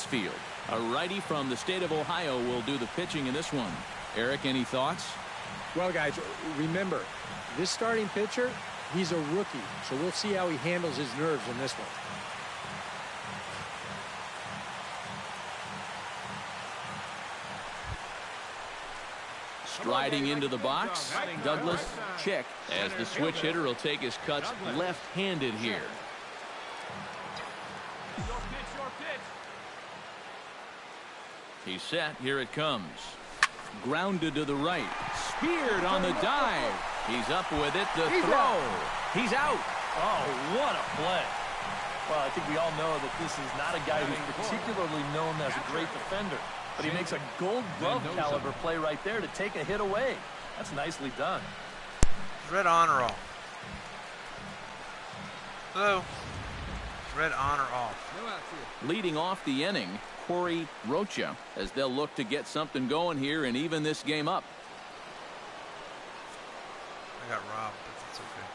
Field. A righty from the state of Ohio will do the pitching in this one. Eric, any thoughts? Well, guys, remember, this starting pitcher, he's a rookie, so we'll see how he handles his nerves in this one. Striding into the box, Douglas check as the switch hitter will take his cuts left-handed here. He's set. Here it comes. Grounded to the right. Speared on the dive. He's up with it. The throw. He's out. Oh, what a play. Well, I think we all know that this is not a guy who's particularly known as a great defender. But he makes a gold glove caliber play right there to take a hit away. That's nicely done. Red on or off? Hello? Red on or off? Leading off the inning, Corey Rocha, as they'll look to get something going here and even this game up. I got robbed, but that's okay.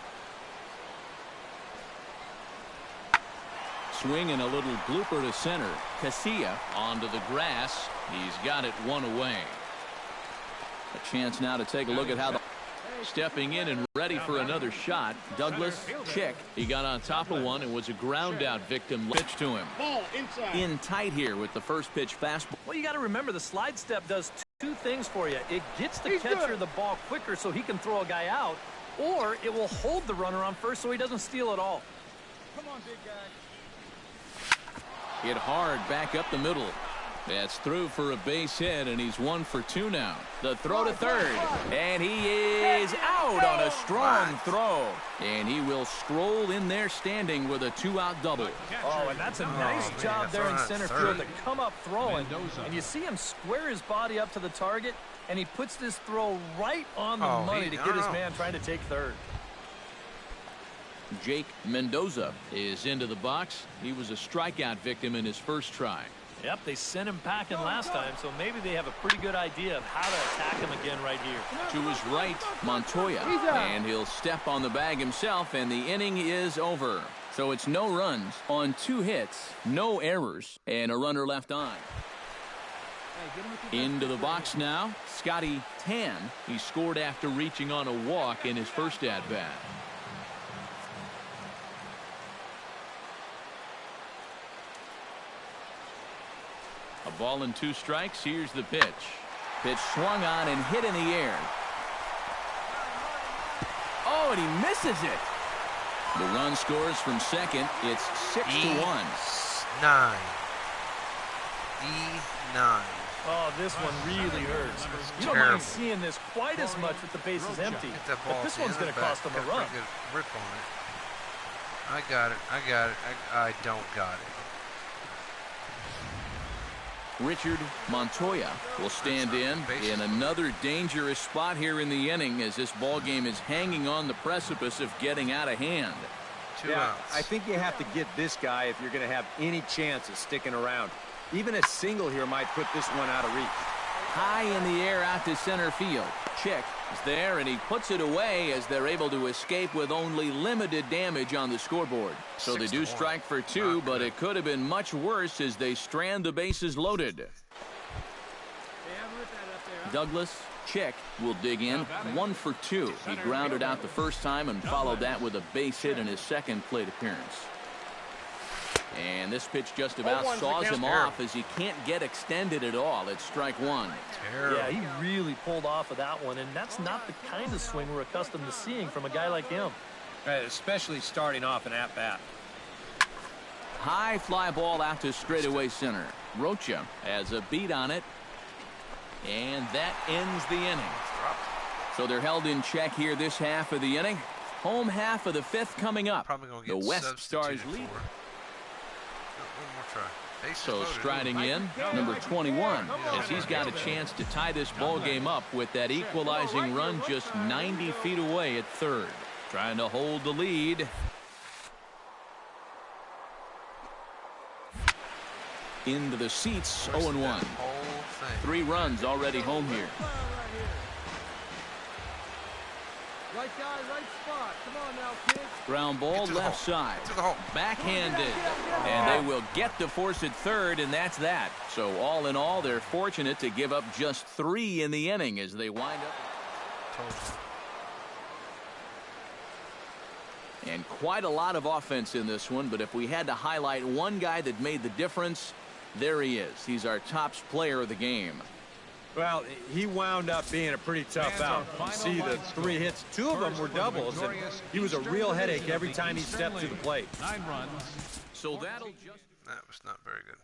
Swing and a little blooper to center. Casilla onto the grass. He's got it one away. A chance now to take a look at how the stepping in and ready for another shot. Douglas check. He got on top of one and was a ground out victim. Pitch to him. In tight here with the first pitch fastball. Well, you got to remember the slide step does two things for you. It gets the catcher the ball quicker so he can throw a guy out, or it will hold the runner on first so he doesn't steal it all. Come on, big guy. Hit hard back up the middle. That's through for a base hit, and he's 1 for 2 now. The throw to third, and he is out on a strong throw. And he will stroll in there standing with a 2-out double. Oh, and that's a nice job there in center field to come up throwing. And you see him square his body up to the target, and he puts this throw right on the money to get his man trying to take third. Jake Mendoza is into the box. He was a strikeout victim in his first try. Yep, they sent him packing last time, so maybe they have a pretty good idea of how to attack him again right here. To his right, Montoya, and he'll step on the bag himself, and the inning is over. So it's no runs on 2 hits, no errors, and a runner left on. Into the box now, Scotty Tan. He scored after reaching on a walk in his first at-bat. A ball and 2 strikes. Here's the pitch. Pitch swung on and hit in the air. Oh, and he misses it. The run scores from second. It's 6-1. 9. E9. Oh, this one really hurts. You don't mind seeing this quite as much with the bases empty. But this one's going to cost them a run. Good rip on it. I got it. I don't got it. Richard Montoya will stand in another dangerous spot here in the inning as this ball game is hanging on the precipice of getting out of hand. 2 outs. I think you have to get this guy if you're going to have any chance of sticking around. Even a single here might put this one out of reach. High in the air out to center field. Chick is there, and he puts it away as they're able to escape with only limited damage on the scoreboard. So they do strike for 2, but it could have been much worse as they strand the bases loaded. Douglas Chick will dig in. 1 for 2. He grounded out the first time and followed that with a base hit in his second plate appearance. And this pitch just about saws him off as he can't get extended at all. It's strike 1. Terrible. Yeah, he really pulled off of that one, and that's not the kind of swing we're accustomed to seeing from a guy like him. Right, especially starting off an at-bat. High fly ball out to straightaway center. Rocha has a beat on it, and that ends the inning. So they're held in check here this half of the inning. Home half of the 5th coming up. The West Stars lead. So striding in, number 21, as he's got a chance to tie this ball game up with that equalizing run just 90 feet away at third. Trying to hold the lead. Into the seats, 0-1. 3 runs already home here. Right guy, right spot. Come on now, kids. Ground ball left side. Backhanded. And they will get to force it third, and that's that. So all in all, they're fortunate to give up just 3 in the inning as they wind up. And quite a lot of offense in this one, but if we had to highlight one guy that made the difference, there he is. He's our top player of the game. Well, he wound up being a pretty tough out. You see the 3 hits, 2 of them were doubles, and he was a real headache every time he stepped to the plate. 9 runs. So that'll just... That was not very good.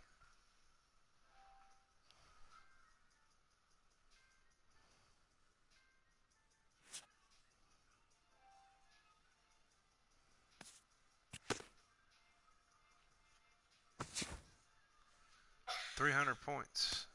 $300 points.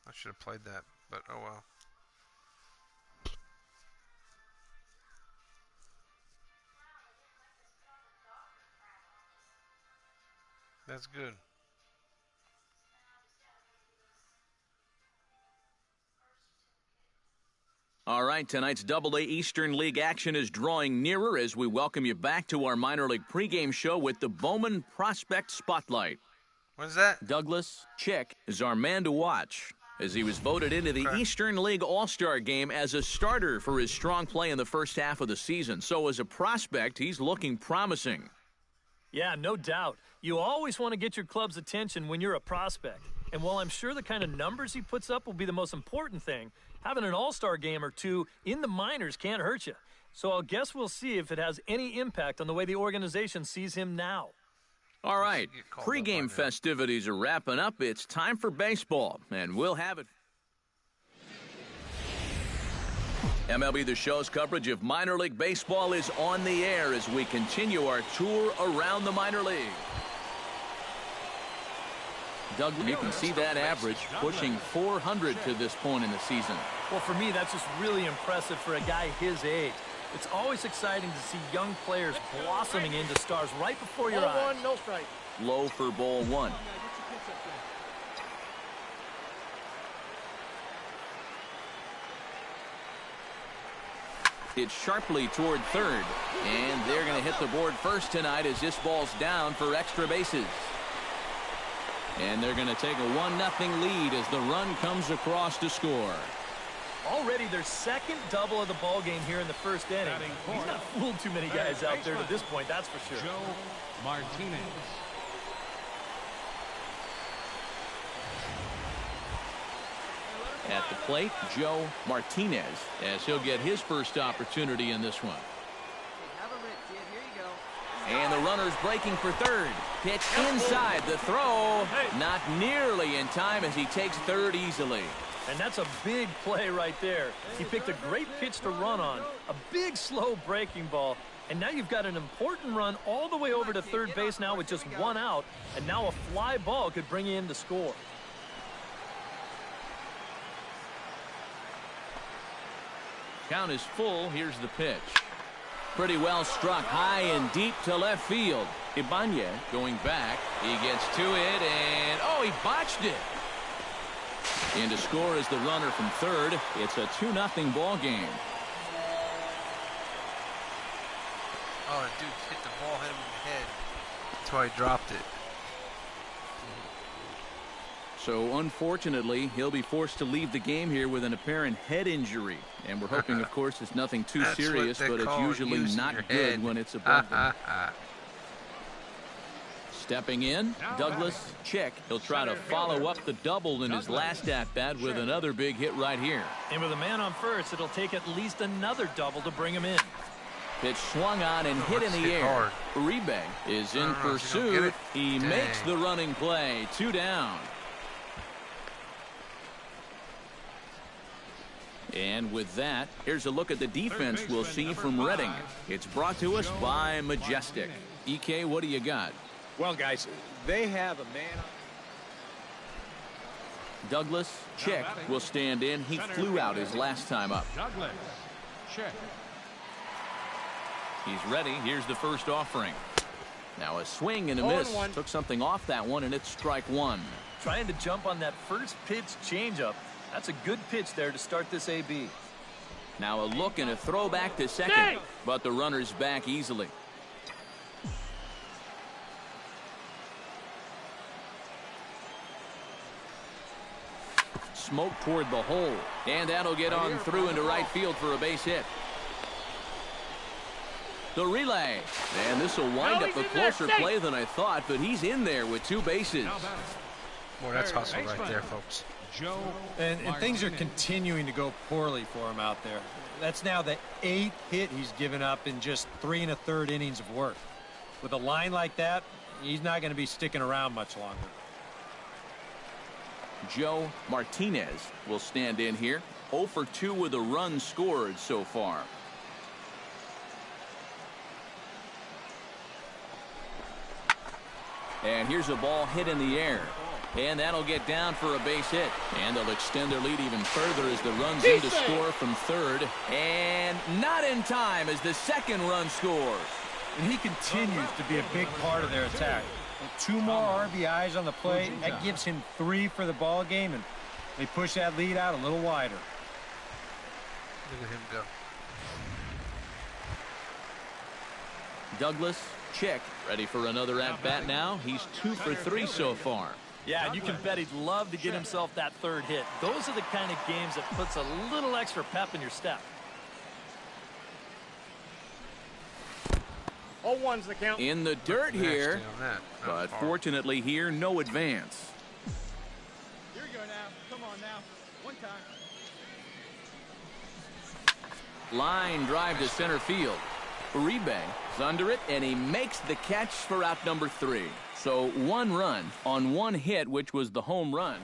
I should have played that, but oh well. That's good. All right, tonight's Double-A Eastern League action is drawing nearer as we welcome you back to our minor league pregame show with the Bowman Prospect Spotlight. What is that? Douglas Chick is our man to watch, as he was voted into the Eastern League All-Star game as a starter for his strong play in the first half of the season. So as a prospect, he's looking promising. Yeah, no doubt. You always want to get your club's attention when you're a prospect. And while I'm sure the kind of numbers he puts up will be the most important thing, having an all-star game or 2 in the minors can't hurt you. So I guess we'll see if it has any impact on the way the organization sees him now. All right, pregame festivities are wrapping up. It's time for baseball, and we'll have it. MLB The Show's coverage of minor league baseball is on the air as we continue our tour around the minor league. Douglas, you can see that average pushing 400 to this point in the season. Well, for me, that's just really impressive for a guy his age. It's always exciting to see young players blossoming into stars right before your eyes. No strike. Low for ball 1. It's sharply toward third, and they're going to hit the board first tonight as this ball's down for extra bases. And they're going to take a 1-0 lead as the run comes across to score. Already their second double of the ball game here in the first inning. He's not fooled too many guys out there to this point, that's for sure. Joe Martinez. At the plate, Joe Martinez, as he'll get his first opportunity in this one. And the runner's breaking for third. Pitch inside, the throw not nearly in time as he takes third easily. And that's a big play right there. He picked a great pitch to run on, a big slow breaking ball, and now you've got an important run all the way over to third base now with just 1 out, and now a fly ball could bring you in to score. Count is full. Here's the pitch. Pretty well struck high and deep to left field. Ibanez going back. He gets to it, and oh, he botched it. And to score is the runner from third. It's a 2-0 ball game. Oh, dude hit the ball, hit him in the head. That's why he dropped it. So unfortunately, he'll be forced to leave the game here with an apparent head injury. And we're hoping, of course, it's nothing too serious, but it's usually not good when it's above them. Stepping in, Douglas Chick. He'll try to follow up the double in his last at-bat with another big hit right here. And with a man on first, it'll take at least another double to bring him in. Pitch swung on and hit in the air. Uribe is in pursuit. He makes the running play. 2 down. And with that, here's a look at the defense we'll see from Reading. It's brought to us by Majestic. EK, what do you got? Well, guys, they have a man. Douglas Chick will stand in. He flew out his last time up. Douglas Chick. He's ready. Here's the first offering. Now a swing and a miss. Took something off that one, and it's strike one. Trying to jump on that first pitch changeup. That's a good pitch there to start this AB. Now a look and a throw back to second, but the runner's back easily. Smoke toward the hole, and that'll get on through into right field for a base hit. The relay, and this will wind up a closer play than I thought, but he's in there with 2 bases. Boy, that's hustle right there, folks. And things are continuing to go poorly for him out there. That's now the 8th hit he's given up in just 3 1/3 innings of work. With a line like that, he's not going to be sticking around much longer. Joe Martinez will stand in here. 0 for 2 with a run scored so far. And here's a ball hit in the air. And that'll get down for a base hit. And they'll extend their lead even further as the run's in to score from third. And not in time as the second run scores. And he continues to be a big part of their attack. With 2 more RBIs on the play, that gives him 3 for the ball game, and they push that lead out a little wider. Look at him go. Douglas Chick ready for another at-bat now. He's 2 for 3 so far. Yeah, and you can bet he'd love to get himself that third hit. Those are the kind of games that puts a little extra pep in your step. 0-1's the count. In the dirt here, but fortunately here, no advance. Here you go now. Come on now. 1 time. Line drive to center field. Uribe is under it, and he makes the catch for out number 3. So 1 run on 1 hit, which was the home run.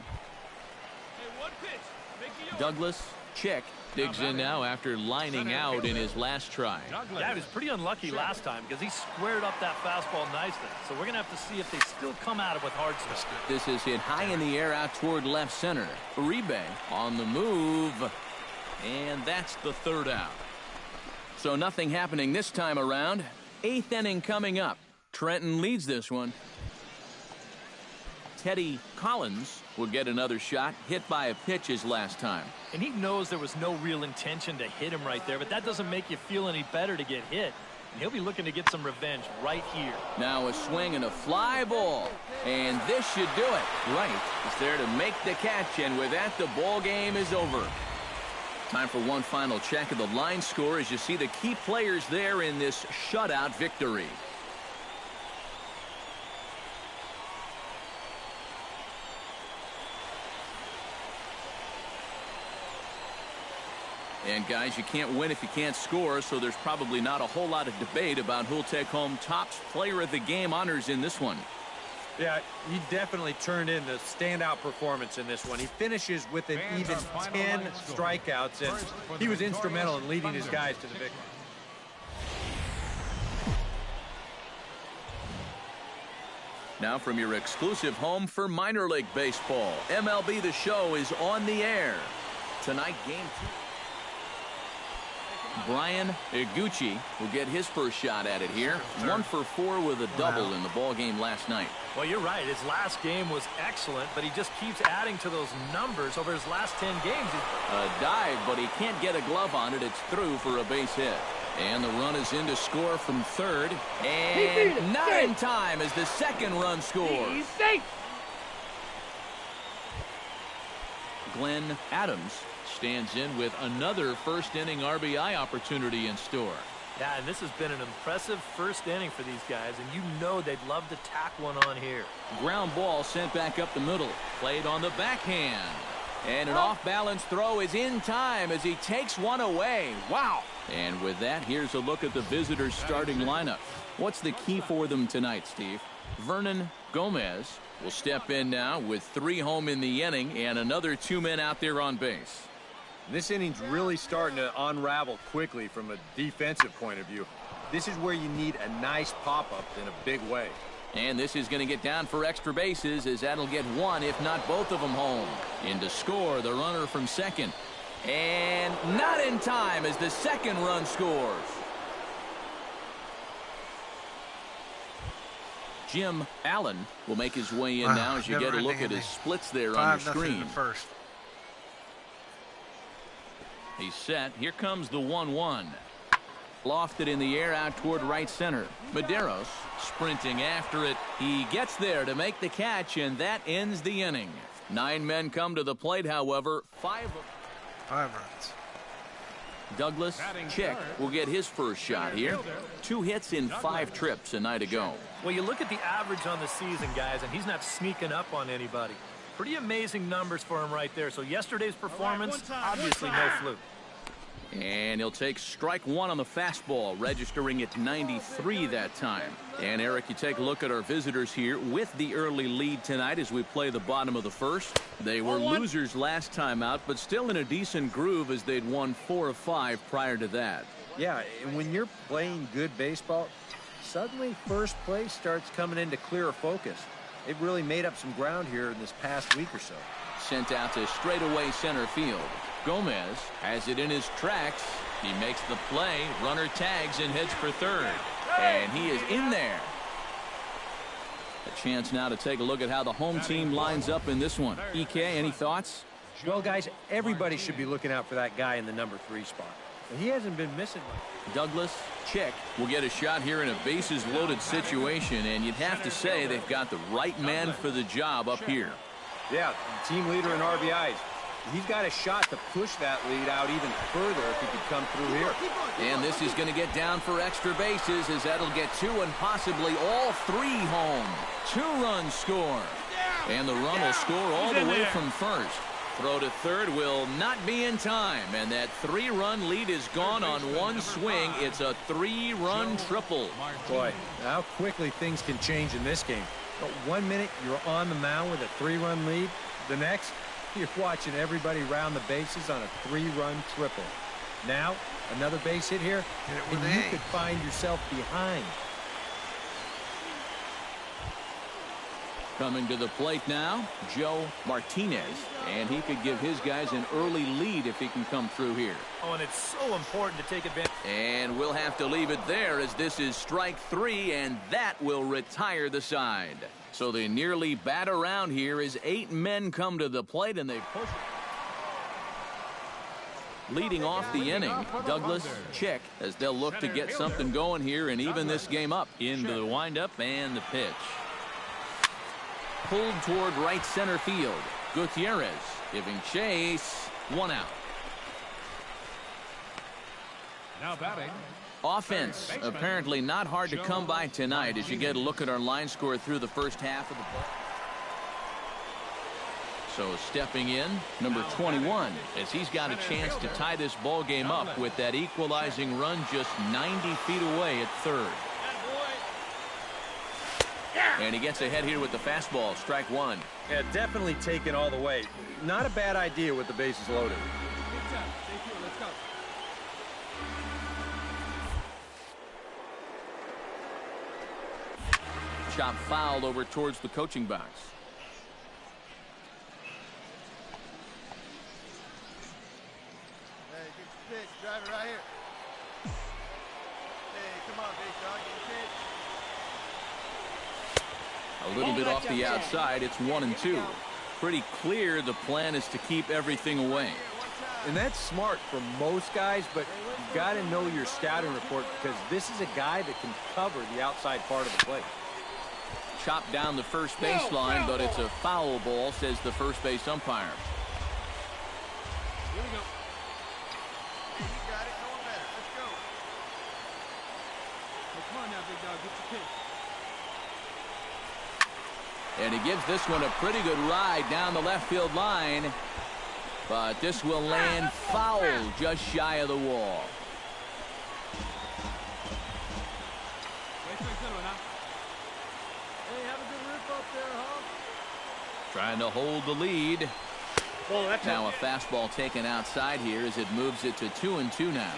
Hey, 1 pitch. Douglas Chick digs in now after lining out in his last try. Yeah, he was pretty unlucky last time because he squared up that fastball nicely. So we're going to have to see if they still come at it with hard stuff. This is hit high in the air out toward left center. Uribe on the move, and that's the 3rd out. So nothing happening this time around. 8th inning coming up. Trenton leads this one. Teddy Collins will get another shot, hit by a pitch his last time. And he knows there was no real intention to hit him right there, but that doesn't make you feel any better to get hit. And he'll be looking to get some revenge right here. Now a swing and a fly ball. And this should do it. Wright is there to make the catch, and with that, the ball game is over. Time for one final check of the line score as you see the key players there in this shutout victory. And guys, you can't win if you can't score, so there's probably not a whole lot of debate about who'll take home top player of the game honors in this one. Yeah, he definitely turned in the standout performance in this one. He finishes with an even 10 strikeouts, and he was instrumental in leading his guys to the victory. Now from your exclusive home for minor league baseball, MLB The Show is on the air. Tonight, Game 2. Brian Iguchi will get his first shot at it here. 1 for 4 with a double in the ball game last night. Well, you're right. His last game was excellent, but he just keeps adding to those numbers over his last 10 games. A dive, but he can't get a glove on it. It's through for a base hit. And the run is in to score from third. And not in time as the second run scores. Glenn Adams stands in with another first inning RBI opportunity in store. Yeah, and this has been an impressive first inning for these guys, and you know they'd love to tack one on here. Ground ball sent back up the middle. Played on the backhand. And an off-balance throw is in time as he takes one away. Wow. And with that, here's a look at the visitors' starting lineup. What's the key for them tonight, Steve? Vernon Gomez will step in now with 3 home in the inning and another 2 men out there on base. This inning's really starting to unravel quickly from a defensive point of view. This is where you need a nice pop-up in a big way. And this is going to get down for extra bases as that'll get one, if not both of them home. In to score, the runner from second. And not in time as the second run scores. Jim Allen will make his way in now as you get a look at his splits there on your screen. First. He's set. Here comes the 1-1. Lofted in the air out toward right center. Medeiros sprinting after it. He gets there to make the catch, and that ends the inning. 9 men come to the plate, however. 5 runs. Douglas Chick will get his first shot here. 2 hits in 5 trips a night ago. Well, you look at the average on the season, guys, and he's not sneaking up on anybody. Pretty amazing numbers for him right there. So yesterday's performance, obviously no fluke. And he'll take strike 1 on the fastball, registering at 93 that time. And Eric, you take a look at our visitors here with the early lead tonight as we play the bottom of the first. They were losers last time out, but still in a decent groove as they'd won 4 of 5 prior to that. Yeah, and when you're playing good baseball, suddenly first place starts coming into clearer focus. They've really made up some ground here in this past week or so. Sent out to straightaway center field. Gomez has it in his tracks. He makes the play. Runner tags and heads for third. And he is in there. A chance now to take a look at how the home team lines up in this one. EK, any thoughts? Well, guys, everybody should be looking out for that guy in the number 3 spot. He hasn't been missing much. Douglas Chick will get a shot here in a bases-loaded situation, and you'd have to say they've got the right man for the job up here. Yeah, team leader in RBIs. He's got a shot to push that lead out even further if he could come through here. And this is going to get down for extra bases as that'll get 2 and possibly all 3 home. 2 runs score. And the run will score all the way from first. Throw to third will not be in time, and that 3-run lead is gone on one swing. It's a 3-run triple. Boy, how quickly things can change in this game. But 1 minute you're on the mound with a 3-run lead. The next, you're watching everybody round the bases on a 3-run triple. Now, another base hit here, and you could find yourself behind. Coming to the plate now, Joe Martinez, and he could give his guys an early lead if he can come through here. Oh, and it's so important to take advantage. And we'll have to leave it there as this is strike 3, and that will retire the side. So they nearly bat around here as 8 men come to the plate, and they push it. Leading off the inning, Douglas Chick, as they'll look to get something going here and even this game up. Into the windup and the pitch. Pulled toward right center field. Gutierrez giving chase. 1 out. Now batting. Offense apparently not hard to come by tonight as you get a look at our line score through the first half of the ball. So stepping in, number 21, as he's got a chance to tie this ball game up with that equalizing run just 90 feet away at third. And he gets ahead here with the fastball, strike 1. Yeah, definitely taken all the way. Not a bad idea with the bases loaded. Let's go. Chop fouled over towards the coaching box. Hey, get your pitch. Drive it right here. Hey, come on, big dog. Get your pitch. A little bit off the outside. It's 1-2. Pretty clear the plan is to keep everything away. And that's smart for most guys, but you've got to know your scouting report because this is a guy that can cover the outside part of the plate. Chopped down the first baseline, but it's a foul ball, says the first base umpire. Here we go. Hey, you got it. No one better. Let's And he gives this one a pretty good ride down the left field line. But this will land foul just shy of the wall. Hey, have a good rip up there, huh? Trying to hold the lead. Oh, Now a fastball taken outside here as it moves it to 2-2 now.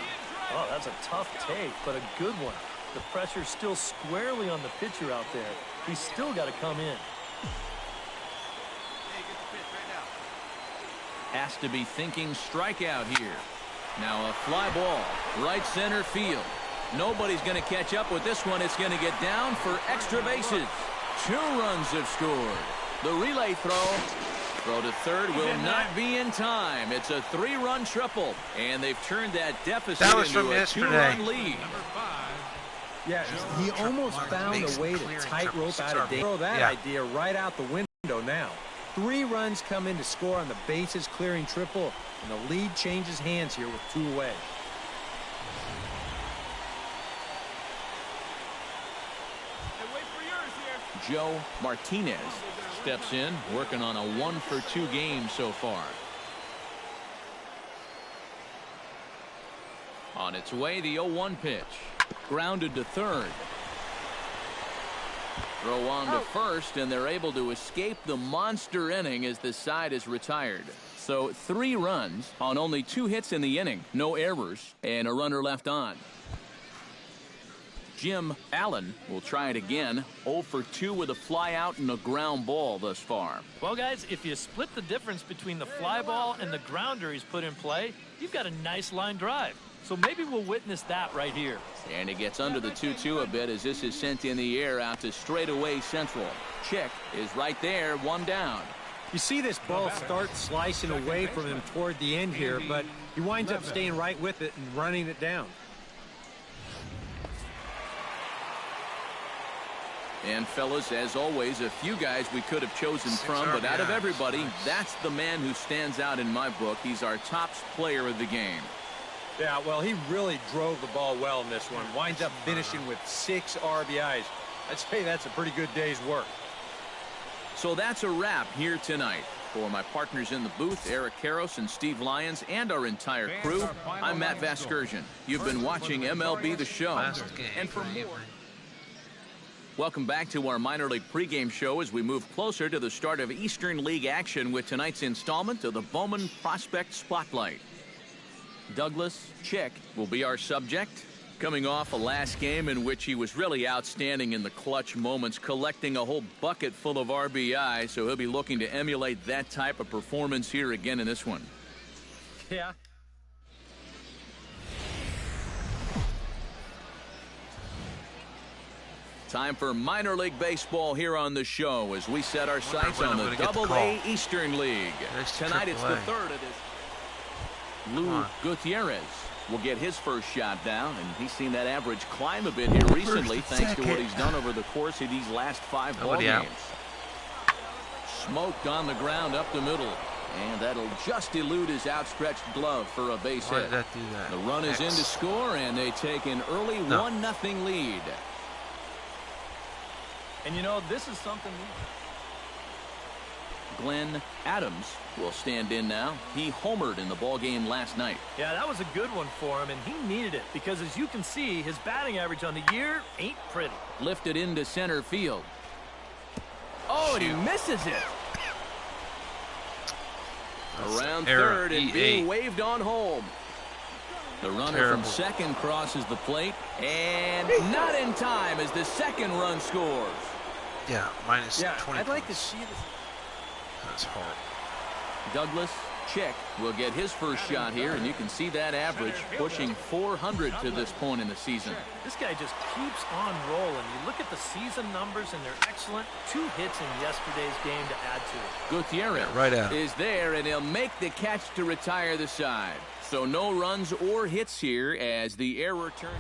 Oh, that's a tough take, but a good one. The pressure's still squarely on the pitcher out there. He's still got to come in. Has to be thinking strikeout here. Now a fly ball, right center field. Nobody's going to catch up with this one. It's going to get down for extra bases. 2 runs have scored. The relay throw to third will not be in time. It's a 3-run triple, and they've turned that deficit into a 2-run lead. Yeah, he almost found a way to tightrope out of danger. Throw that idea right out the window now. 3 runs come in to score on the bases clearing triple, and the lead changes hands here with 2 away. Hey, wait for yours here. Joe Martinez steps in, working on a 1-for-2 game so far. On its way, the 0-1 pitch. Grounded to third. Throw on to first, and they're able to escape the monster inning as the side is retired. So 3 runs on only 2 hits in the inning, no errors, and a runner left on. Jim Allen will try it again. 0-for-2 with a fly out and a ground ball thus far. Well, guys, if you split the difference between the fly ball and the grounder he's put in play, you've got a nice line drive. So maybe we'll witness that right here. And it gets under the 2-2 a bit as this is sent in the air out to straightaway central. Chick is right there, 1 down. You see this ball start slicing away from him toward the end here, but he winds up staying right with it and running it down. And fellas, as always, a few guys we could have chosen from, but out of everybody, that's the man who stands out in my book. He's our top player of the game. Yeah, well, he really drove the ball well in this one. Winds up finishing with 6 RBIs. I'd say that's a pretty good day's work. So that's a wrap here tonight. For my partners in the booth, Eric Karros and Steve Lyons, and our entire crew, I'm Matt Vasgersian. You've been watching MLB The Show. And for more, welcome back to our minor league pregame show as we move closer to the start of Eastern League action with tonight's installment of the Bowman Prospect Spotlight. Douglas Chick will be our subject, coming off a last game in which he was really outstanding in the clutch moments, collecting a whole bucket full of RBI, so he'll be looking to emulate that type of performance here again in this one. Yeah. Time for minor league baseball here on the show as we set our sights on the Double-A Eastern League. Tonight it's the third of this. Lou Gutierrez will get his first shot down, and he's seen that average climb a bit here recently thanks to what he's done over the course of these last 5 ball games. Smoked on the ground up the middle, and that'll just elude his outstretched glove for a base hit. The run is in to score, and they take an early 1-0 lead. And you know, this is something Glenn Adams will stand in now. He homered in the ball game last night. Yeah, that was a good one for him, and he needed it because, as you can see, his batting average on the year ain't pretty. Lifted into center field. Oh, and he misses it. Around third and being waved on home. The runner from second crosses the plate, and not in time as the second run scores. Yeah, minus 20 I'd like to points. see this. That's hard. Douglas Chick will get his first shot here, and you can see that average pushing 400 to this point in the season. This guy just keeps on rolling. You look at the season numbers, and they're excellent. 2 hits in yesterday's game to add to it. Gutierrez is there, and he'll make the catch to retire the side. So no runs or hits here as the error turns.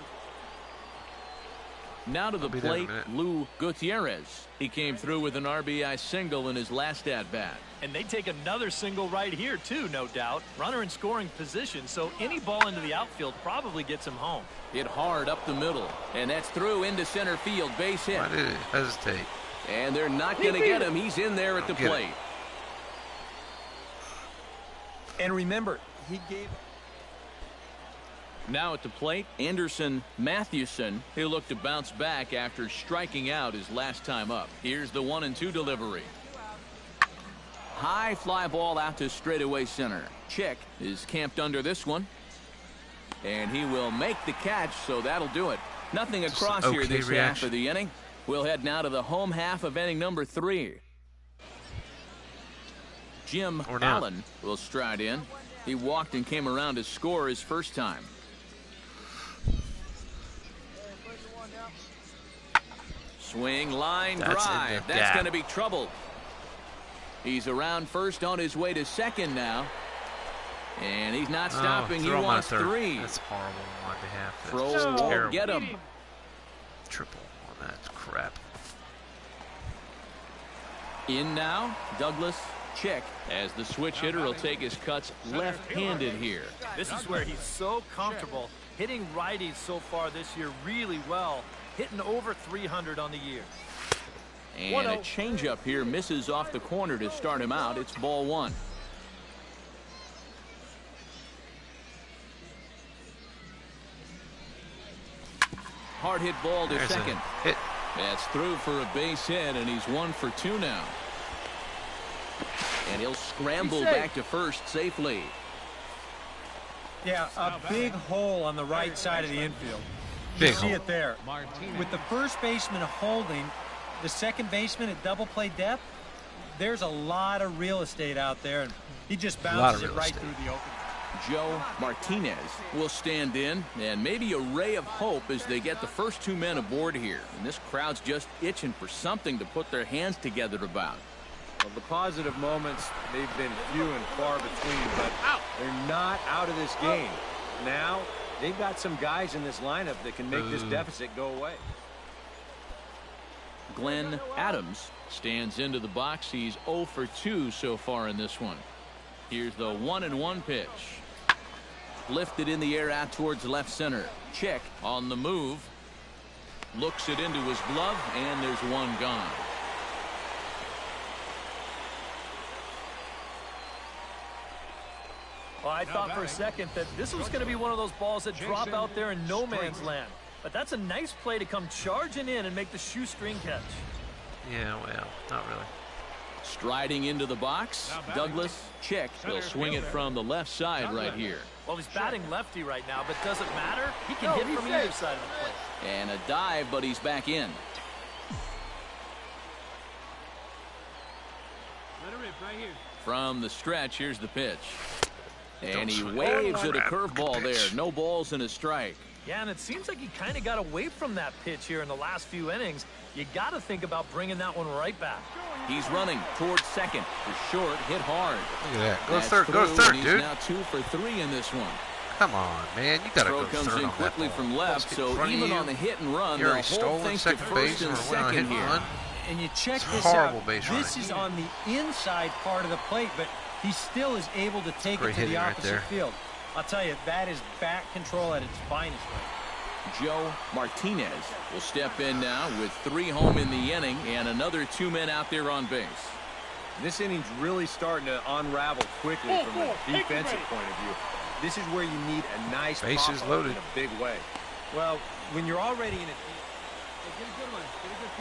Now to the plate, Lou Gutierrez. He came through with an RBI single in his last at-bat. And they take another single right here, too, no doubt. Runner in scoring position, so any ball into the outfield probably gets him home. Hit hard up the middle, and that's through into center field. Base hit. Why did it hesitate? And they're not going to get him. He's in there at the plate. And remember, he gave... Now at the plate, Anderson Mathewson. He'll look to bounce back after striking out his last time up. Here's the 1-2 delivery. High fly ball out to straightaway center. Chick is camped under this one. And he will make the catch, so that'll do it. Nothing across here this half of the inning. We'll head now to the home half of inning number 3. Jim Allen will stride in. He walked and came around to score his first time. Swing, line, drive. That's going to be trouble. He's around first on his way to second now. And he's not stopping. He wants 3. That's horrible on my behalf. Throw won't get him. Triple on that crap. In now, Douglas Chick, as the switch hitter will take his cuts left-handed here. This is where he's so comfortable hitting righties so far this year really well. Hitting over 300 on the year. And a changeup here misses off the corner to start him out. It's ball 1. Hard hit ball to second. Hit. That's through for a base hit, and he's 1 for 2 now. And he'll scramble back to first safely. Yeah, a big hole on the right side of the infield. You see it there. With the first baseman holding, the second baseman at double play depth, there's a lot of real estate out there, and he just bounces it right through the opening. Joe Martinez will stand in, and maybe a ray of hope as they get the first 2 men aboard here. And this crowd's just itching for something to put their hands together about. Well, the positive moments, they've been few and far between, but they're not out of this game. Now, they've got some guys in this lineup that can make this deficit go away. Glenn Adams stands into the box. He's 0 for 2 so far in this one. Here's the 1-1 pitch. Lifted in the air out towards left center. Chick on the move. Looks it into his glove, and there's one gone. Well, I thought for a second that this was going to be one of those balls that drop out there in no man's land. But that's a nice play to come charging in and make the shoestring catch. Yeah, well, not really. Striding into the box, Douglas Chick will swing it from the left side right here. Well, he's batting lefty right now, but doesn't matter. He can hit from either side of the plate. And a dive, but he's back in. From the stretch, here's the pitch. And he waves at a curveball there. No balls and a strike. Yeah, and it seems like he kind of got away from that pitch here in the last few innings. You got to think about bringing that one right back. He's running towards second. For short, hit hard. Look at that. Go third, dude. He's now 2 for 3 in this one. Come on, man. You got to go third on that ball. Throw comes in quickly from left, so even on the hit and run, they'll hold things to first and second here. And you check this out. This is on the inside part of the plate, but he still is able to take it to the opposite field. I'll tell you, that is bat control at its finest right. Joe Martinez will step in now with 3 home in the inning and another 2 men out there on base. This inning's really starting to unravel quickly from a defensive point of view. This is where you need a nice bases loaded in a big way. Well, when you're already in a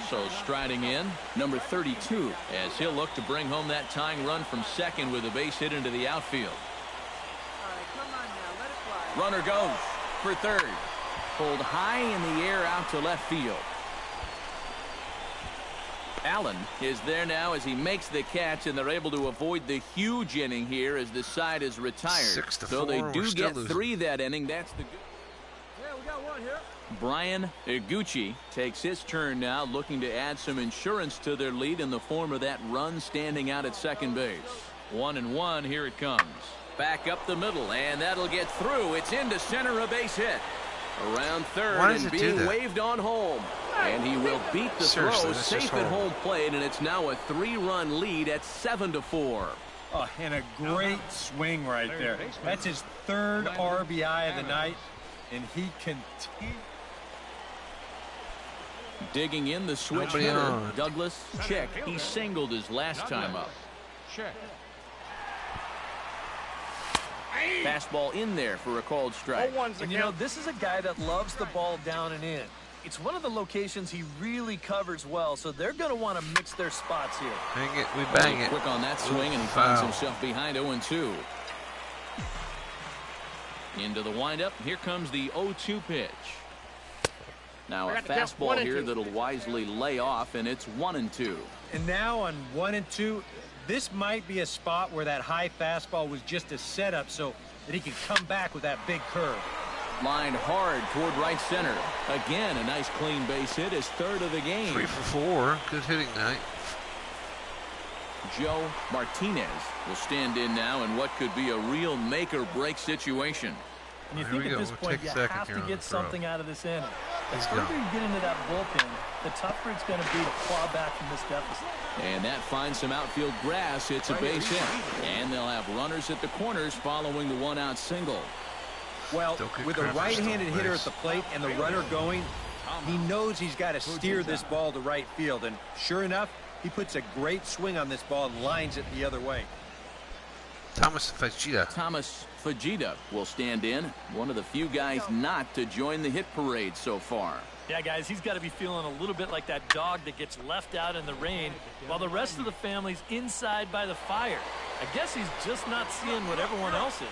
so striding in, number 32, as he'll look to bring home that tying run from second with a base hit into the outfield. Runner goes for third. Pulled high in the air out to left field. Allen is there now as he makes the catch, and they're able to avoid the huge inning here as the side is retired. 6-4, so they do get 3 that inning. That's the good. Yeah, we got one here. Brian Iguchi takes his turn now, looking to add some insurance to their lead in the form of that run standing out at second base. 1-1, here it comes. Back up the middle, and that'll get through. It's into center, a base hit. Around third and being waved on home. And he will beat the Seriously, throw, that's safe just at horrible. home plate, and it's now a 3-run lead at 7-4. Oh, and a great swing right there. That's his third RBI of the night, and he continues. Digging in the switch Nobody hitter, on. Douglas check. He singled his last time up. Check. Fastball in there for a called strike. And, you know, this is a guy that loves the ball down and in. It's one of the locations he really covers well, so they're going to want to mix their spots here. Bang it, we bang it. Quick on that swing, and he Foul. finds himself behind 0-2. Into the windup. Here comes the 0-2 pitch. Now a fastball here that'll wisely lay off, and it's 1-2. And now on 1-2, this might be a spot where that high fastball was just a setup so that he can come back with that big curve. Lined hard toward right center. Again, a nice clean base hit, his third of the game. 3 for 4. Good hitting night. Joe Martinez will stand in now in what could be a real make-or-break situation. And you Here think we at go. this We'll point take you second have here to on get the throw. something out of this inning. The He's further gone. you get into that bullpen, the tougher it's going to be to claw back from this deficit. And that finds some outfield grass. It's a base hit. And they'll have runners at the corners following the one-out single. Well, Don't get with a credit for right-handed stolen hitter base. at the plate and the runner going, he knows he's got to steer this ball to right field. And sure enough, he puts a great swing on this ball and lines it the other way. Thomas Fajita. Thomas Fajita will stand in. One of the few guys not to join the hit parade so far. Yeah, guys, he's got to be feeling a little bit like that dog that gets left out in the rain while the rest of the family's inside by the fire. I guess he's just not seeing what everyone else is.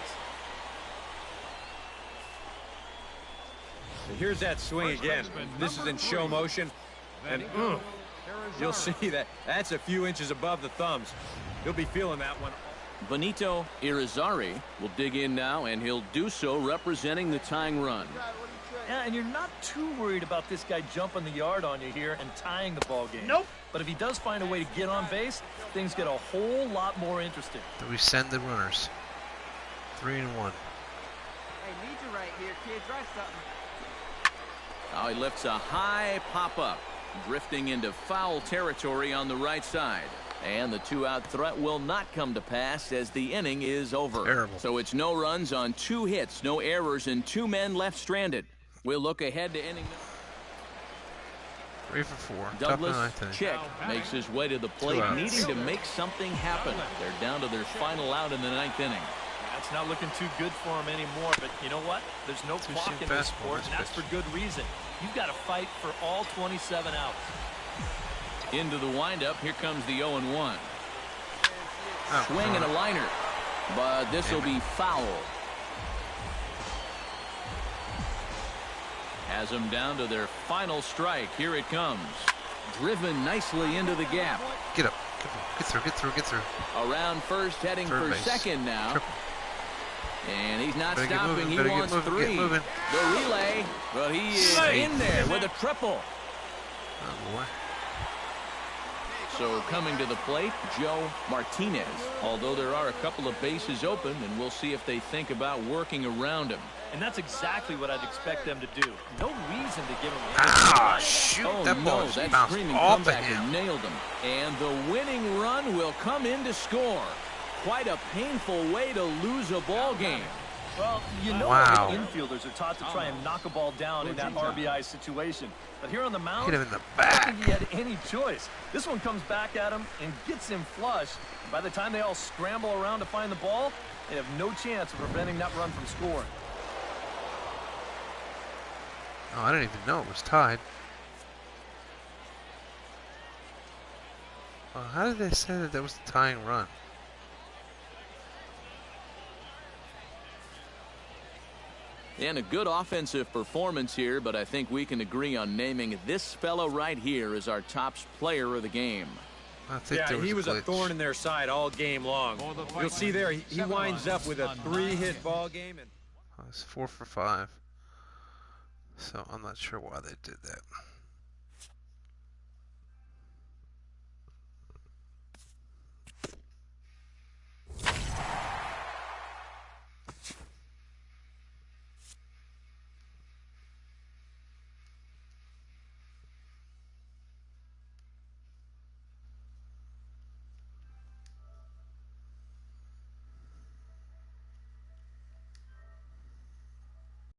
Here's that swing again. This is in show motion. And you'll see that that's a few inches above the thumbs. He'll be feeling that one. Benito Irizarry will dig in now, and he'll do so representing the tying run. Yeah, and you're not too worried about this guy jumping the yard on you here and tying the ball game. Nope. But if he does find a way to get on base, things get a whole lot more interesting. Do we send the runners? 3 and 1. Hey, need you right here, kid. Try something. Now he lifts a high pop-up, drifting into foul territory on the right side. And the two-out threat will not come to pass as the inning is over. Terrible. So it's no runs on 2 hits, no errors, and 2 men left stranded. We'll look ahead to inning. 3 for 4. Douglas Top of the 9th inning. Chick makes his way to the plate, outs. needing to make something happen. They're down to their final out in the 9th inning. That's not looking too good for him anymore, but you know what? There's no Too clock soon in this fastball, sport, and that's pitch. for good reason. You've got to fight for all 27 outs. Into the windup, here comes the 0-1. Oh, Swing and a liner, but this will be foul. Has them down to their final strike. Here it comes. Driven nicely into the gap. Get up. Come on. Get through, get through, get through. Around first, heading Third for base. second now. Triple. And he's not Better get stopping. moving, He better get wants moving, get 3. moving. The relay, but he is Safe. in there with a triple. Oh, boy. So coming to the plate, Joe Martinez. Although there are a couple of bases open, and we'll see if they think about working around him. And that's exactly what I'd expect them to do. No reason to give him a Ah, shoot. Oh That ball no, just that bounced screaming off of comebacker him. nailed him. And the winning run will come in to score. Quite a painful way to lose a ball game. Well, you know Wow. that infielders are taught to try and knock a ball down in that RBI situation. But here on the mound, Hit him in the I don't back. think he had any choice. This one comes back at him and gets him flush. By the time they all scramble around to find the ball, they have no chance of preventing that run from scoring. Oh, I didn't even know it was tied. Well, how did they say that was the tying run? And a good offensive performance here, but I think we can agree on naming this fellow right here as our top player of the game. I think Yeah, there was he was a glitch. thorn in their side all game long. You'll see there, he winds up with a 3-hit ball game. And It's 4 for 5. So I'm not sure why they did that.